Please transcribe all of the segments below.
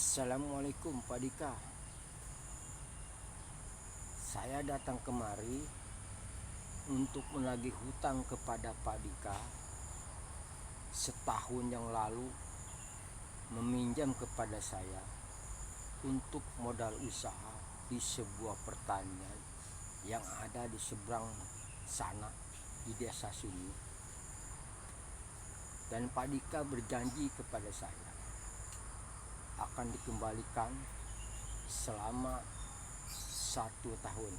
Assalamualaikum Pak Dika. Saya datang kemari untuk menagih hutang kepada Pak Dika. Setahun yang lalu meminjam kepada saya untuk modal usaha di sebuah pertanian yang ada di seberang sana di desa sini. Dan Pak Dika berjanji kepada saya akan dikembalikan selama 1 tahun.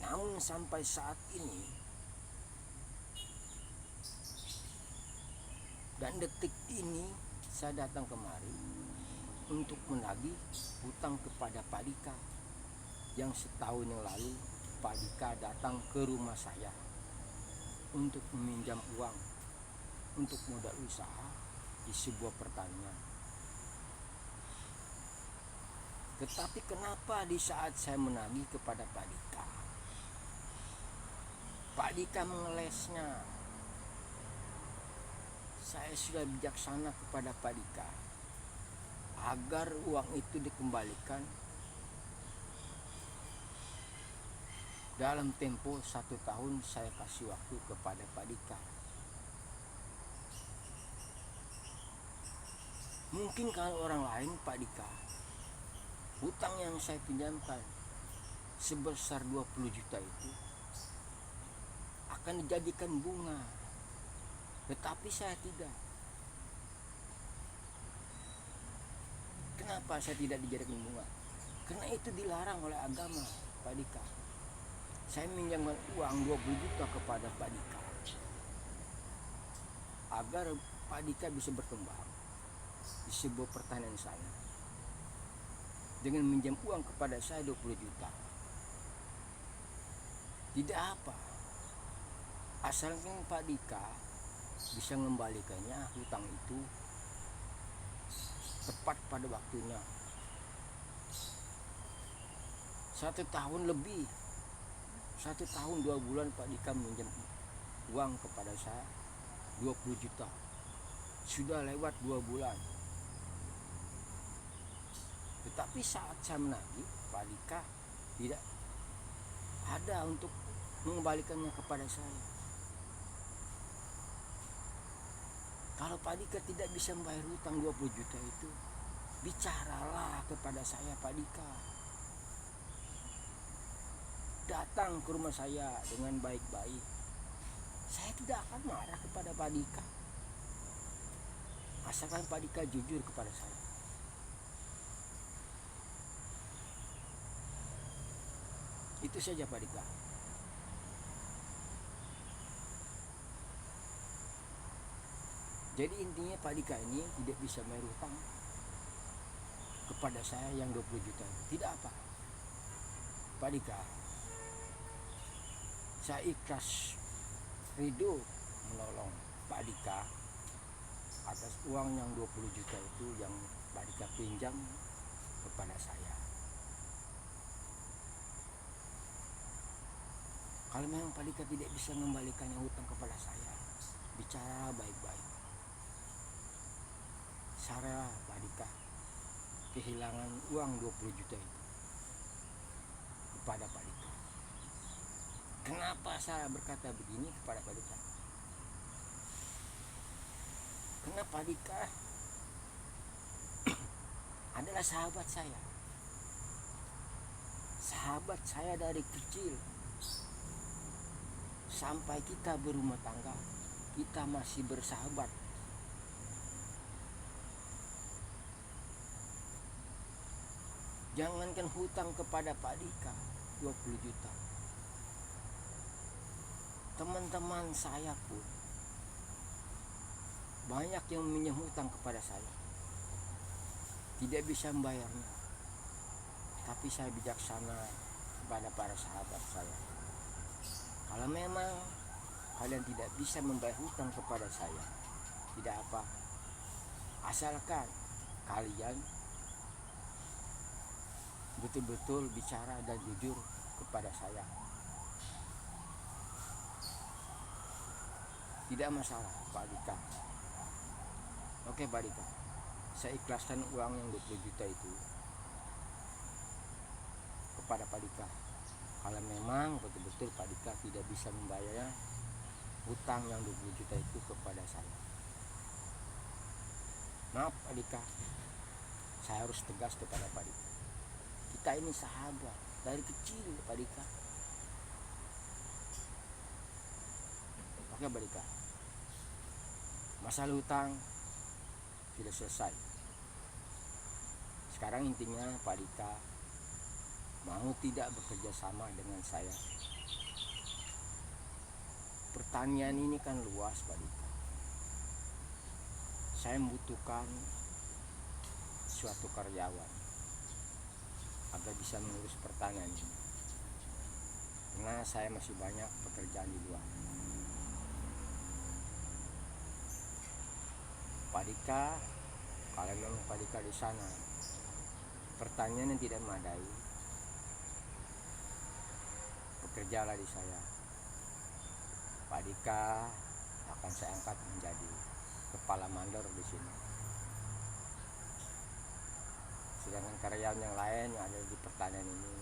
Namun sampai saat ini dan detik ini saya datang kemari untuk menagih hutang kepada Pak Dika yang setahun yang lalu Pak Dika datang ke rumah saya untuk meminjam uang untuk modal usaha di sebuah pertanian. Tetapi kenapa di saat saya menagih kepada Pak Dika mengelesnya? Saya sudah bijaksana kepada Pak Dika agar uang itu dikembalikan dalam tempo 1 tahun. Saya kasih waktu kepada Pak Dika. Mungkin kalau orang lain, Pak Dika, hutang yang saya pinjamkan sebesar 20 juta itu akan dijadikan bunga. Tetapi saya tidak. Kenapa saya tidak dijadikan bunga? Karena itu dilarang oleh agama, Pak Dika. Saya minjamkan uang 20 juta kepada Pak Dika agar Pak Dika bisa berkembang di sebuah pertanian sana dengan minjam uang kepada saya 20 juta. Tidak apa, asalkan Pak Dika bisa mengembalikannya hutang itu tepat pada waktunya. 1 tahun lebih, 1 tahun 2 bulan Pak Dika minjam uang kepada saya 20 juta. Sudah lewat 2 bulan. Tetapi saat saya menagih, Pak Dika tidak ada untuk mengembalikannya kepada saya. Kalau Pak Dika tidak bisa membayar hutang 20 juta itu, bicaralah kepada saya, Pak Dika. Datang ke rumah saya dengan baik-baik. Saya tidak akan marah kepada Pak Dika, asalkan Pak Dika jujur kepada saya. Itu saja, Pak Dika. Jadi intinya Pak Dika ini tidak bisa bayar hutang kepada saya yang 20 juta. Tidak apa, Pak Dika, saya ikhlas ridho menolong Pak Dika atas uang yang 20 juta itu yang Pak Dika pinjam kepada saya. Kalau memang Pak Dika tidak bisa mengembalikan yang hutang kepada saya, bicara baik-baik. Saya, Pak Dika, kehilangan uang 20 juta itu kepada Pak Dika. Kenapa saya berkata begini kepada Pak Dika? Karena Pak Dika adalah sahabat saya. Sahabat saya dari kecil. Sampai kita berumah tangga, kita masih bersahabat. Jangankan hutang kepada Pak Dika 20 juta. Teman-teman saya pun banyak yang meminjam hutang kepada saya, tidak bisa membayarnya. Tapi saya bijaksana kepada para sahabat saya. Kalau memang kalian tidak bisa membayar hutang kepada saya, tidak apa, asalkan kalian betul-betul bicara dan jujur kepada saya. Tidak masalah, Pak Dika. Oke, Pak Dika, saya ikhlaskan uang yang 20 juta itu kepada Pak Dika. Kalau memang betul-betul Pak Dika tidak bisa membayar hutang yang 20 juta itu kepada saya. Maaf Pak Dika, saya harus tegas kepada Pak Dika. Kita ini sahabat dari kecil Pak Dika. Oke Pak Dika, masalah hutang tidak selesai. Sekarang intinya Pak Dika mau tidak bekerja sama dengan saya. Pertanian ini kan luas Pak Dika. Saya membutuhkan suatu karyawan agar bisa mengurus pertanian ini, karena saya masih banyak pekerjaan di luar. Pak Dika, kalau memang Pak Dika di sana pertanian yang tidak memadai, bekerjalah di saya. Pak Dika akan saya angkat menjadi kepala mandor di sini. Sedangkan karyawan yang lain yang ada di pertanian ini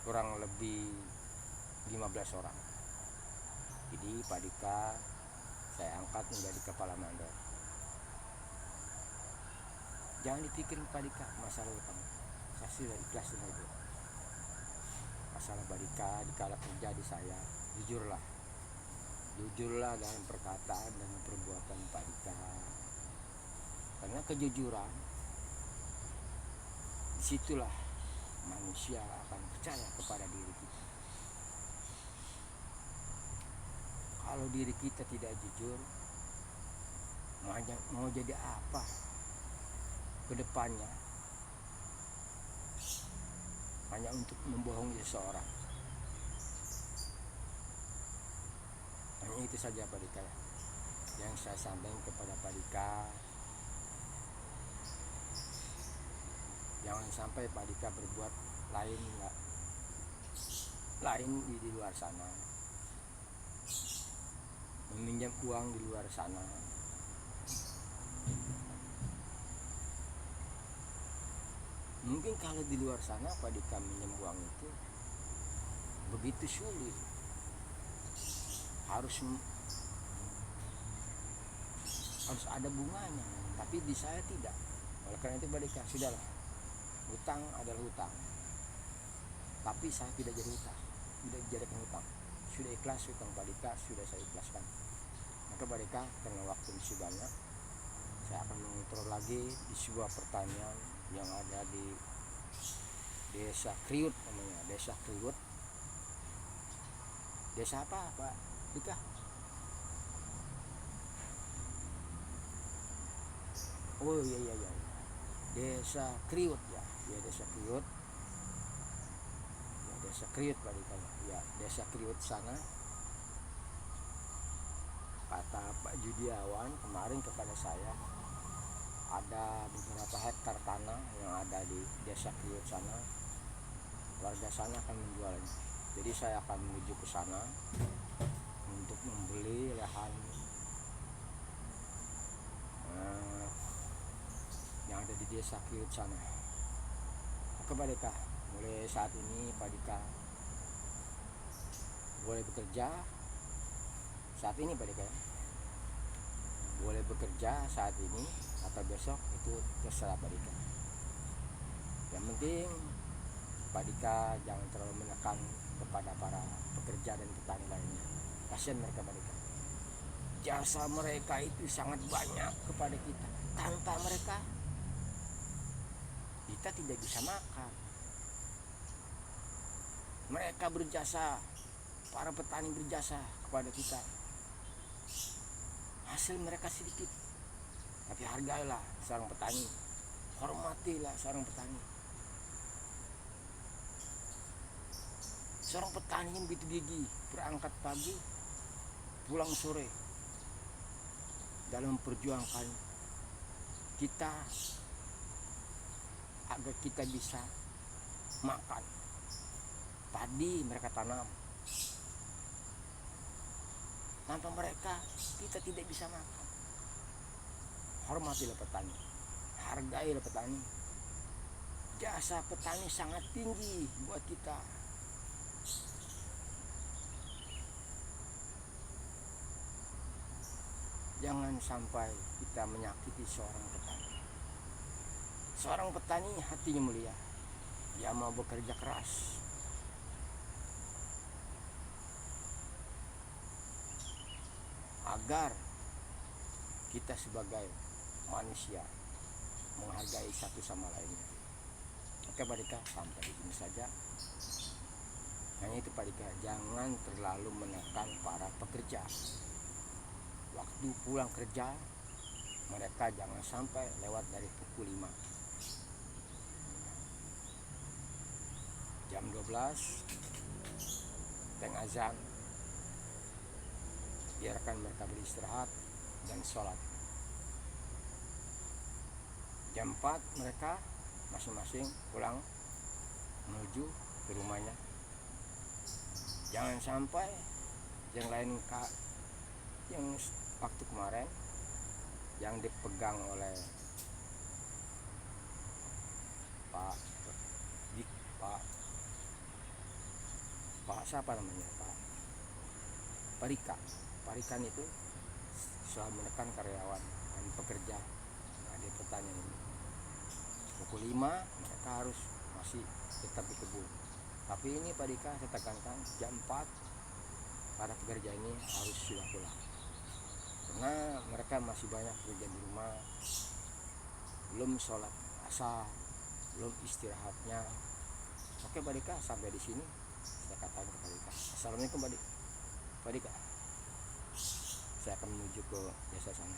kurang lebih 15 orang. Jadi Pak Dika saya angkat menjadi kepala mandor. Jangan dipikirin Pak Dika masalah utang. Saya sudah ikhlasin aja. Masalah Pak Dika dikala kerja di saya, jujurlah dalam perkataan dan perbuatan Pak Dika. Karena kejujuran, disitulah manusia akan percaya kepada diri kita. Kalau diri kita tidak jujur, mau jadi apa ke depannya? Hanya untuk membohongi seseorang. Hanya itu saja Pak Dika yang saya sampaikan kepada Pak Dika. Jangan sampai Pak Dika berbuat lain di luar sana, meminjam uang di luar sana. Mungkin kalau di luar sana Pak Dika minjem uang itu begitu sulit, harus ada bunganya, tapi di saya tidak. Oleh karena itu Pak Dika, sudahlah, hutang adalah hutang, tapi saya tidak jadi hutang, tidak dijadikan hutang. Sudah ikhlas hutang Pak Dika, sudah saya ikhlaskan. Maka Pak Dika, karena waktu masih banyak, saya akan mengontrol lagi di sebuah pertanian yang ada di Desa Kriut namanya, Desa Kriut. Desa apa Pak Dika? Oh iya. Desa Kriut ya, Desa Kriut. Ya, Desa Kriut Pak Dika. Ya, Desa Kriut sana. Kata Pak Judiawan kemarin kepada saya, ada beberapa hektar tanah yang ada di Desa Kriut sana. Warga sana akan menjualnya. Jadi saya akan menuju ke sana untuk membeli lahan yang ada di Desa Kriut sana. Oke Pak Dika, mulai saat ini Pak Dika boleh bekerja saat ini Pak Dika. Boleh bekerja saat ini atau besok, itu terserah Pak Dika. Yang penting Pak Dika jangan terlalu menekan kepada para pekerja dan petani lainnya. Kasihan mereka Pak Dika. Jasa mereka itu sangat banyak kepada kita. Tanpa mereka kita tidak bisa makan. Mereka berjasa, para petani berjasa kepada kita. Hasil mereka sedikit, tapi hargailah seorang petani, hormatilah seorang petani. Seorang petani yang begitu gigih, berangkat pagi, pulang sore, dalam memperjuangkan kita agar kita bisa makan. Padi mereka tanam, tanpa mereka kita tidak bisa makan. hormatilah petani, hargailah petani. Jasa petani sangat tinggi buat kita. Jangan sampai kita menyakiti seorang petani. Seorang petani hatinya mulia, dia mau bekerja keras. Agar kita sebagai manusia menghargai satu sama lainnya. Oke Pak Dika, sampai di sini saja. Hanya itu Pak Dika, jangan terlalu menekan para pekerja. Waktu pulang kerja, mereka jangan sampai lewat dari pukul 5. Jam 12, tengah azan, biarkan mereka beristirahat dan sholat. Jam 4 mereka masing-masing pulang menuju ke rumahnya. Jangan sampai yang lain yang waktu kemarin yang dipegang oleh Pak siapa namanya, Pak Rika itu selalu menekan karyawan dan pekerja. Nah, di pertanian ini pukul 5 mereka harus masih tetap di kebun. Tapi ini Pak Dika saya tekankan, jam 4 para pekerja ini harus sudah pulang. Karena mereka masih banyak kerja di rumah, belum sholat asar, belum istirahatnya. Oke Pak Dika, sampai di sini saya katakan ke Pak Dika. Assalamualaikum Pak Dika. Saya akan menuju ke desa sana.